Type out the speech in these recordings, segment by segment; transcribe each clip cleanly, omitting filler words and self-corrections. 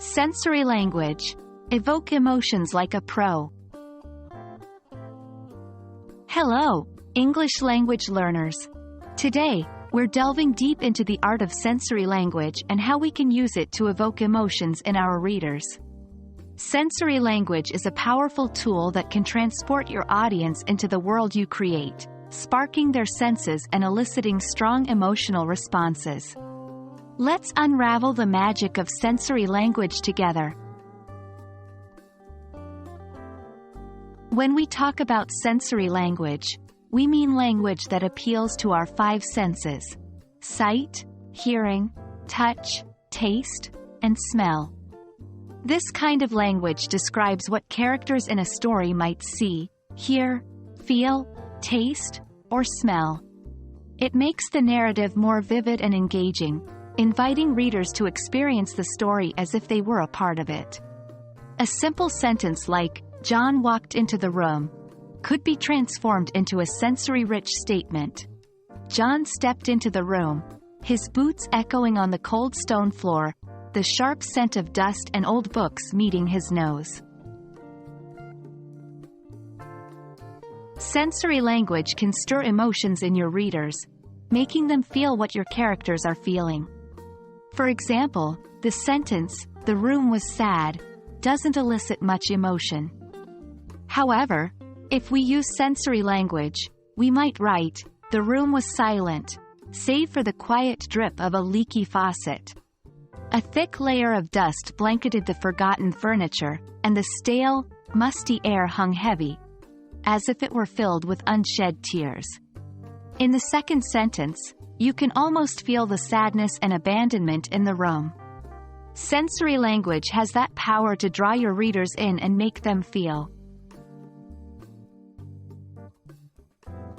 Sensory language. Evoke emotions like a pro. Hello, English language learners. Today, we're delving deep into the art of sensory language and how we can use it to evoke emotions in our readers. Sensory language is a powerful tool that can transport your audience into the world you create, sparking their senses and eliciting strong emotional responses. Let's unravel the magic of sensory language together. When we talk about sensory language, we mean language that appeals to our five senses: sight, hearing, touch, taste, and smell. This kind of language describes what characters in a story might see, hear, feel, taste, or smell. It makes the narrative more vivid and engaging, inviting readers to experience the story as if they were a part of it. A simple sentence like, "John walked into the room," could be transformed into a sensory-rich statement. John stepped into the room, his boots echoing on the cold stone floor, the sharp scent of dust and old books meeting his nose. Sensory language can stir emotions in your readers, making them feel what your characters are feeling. For example, the sentence, "The room was sad," doesn't elicit much emotion. However, if we use sensory language, we might write, "The room was silent, save for the quiet drip of a leaky faucet." A thick layer of dust blanketed the forgotten furniture, and the stale, musty air hung heavy, as if it were filled with unshed tears. In the second sentence, you can almost feel the sadness and abandonment in the room. Sensory language has that power to draw your readers in and make them feel.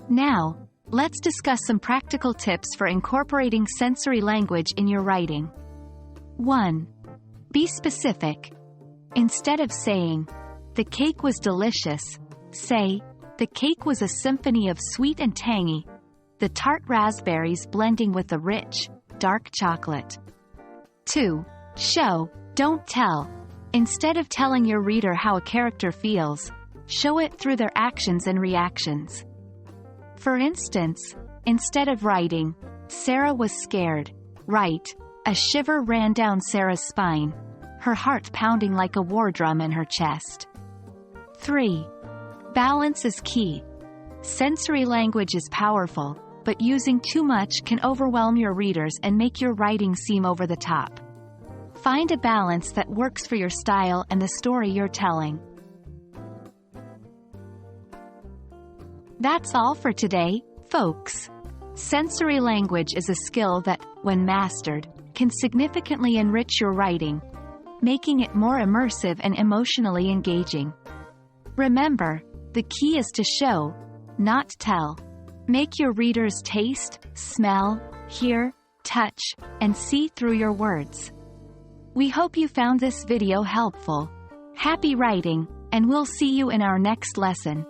Now, let's discuss some practical tips for incorporating sensory language in your writing. 1. Be specific. Instead of saying, "The cake was delicious," say, "The cake was a symphony of sweet and tangy, the tart raspberries blending with the rich, dark chocolate." 2. Show, don't tell. Instead of telling your reader how a character feels, show it through their actions and reactions. For instance, instead of writing, "Sarah was scared," write, "A shiver ran down Sarah's spine, her heart pounding like a war drum in her chest." 3. Balance is key. Sensory language is powerful, but using too much can overwhelm your readers and make your writing seem over the top. Find a balance that works for your style and the story you're telling. That's all for today, folks. Sensory language is a skill that, when mastered, can significantly enrich your writing, making it more immersive and emotionally engaging. Remember, the key is to show, not tell. Make your readers taste, smell, hear, touch, and see through your words. We hope you found this video helpful. Happy writing, and we'll see you in our next lesson.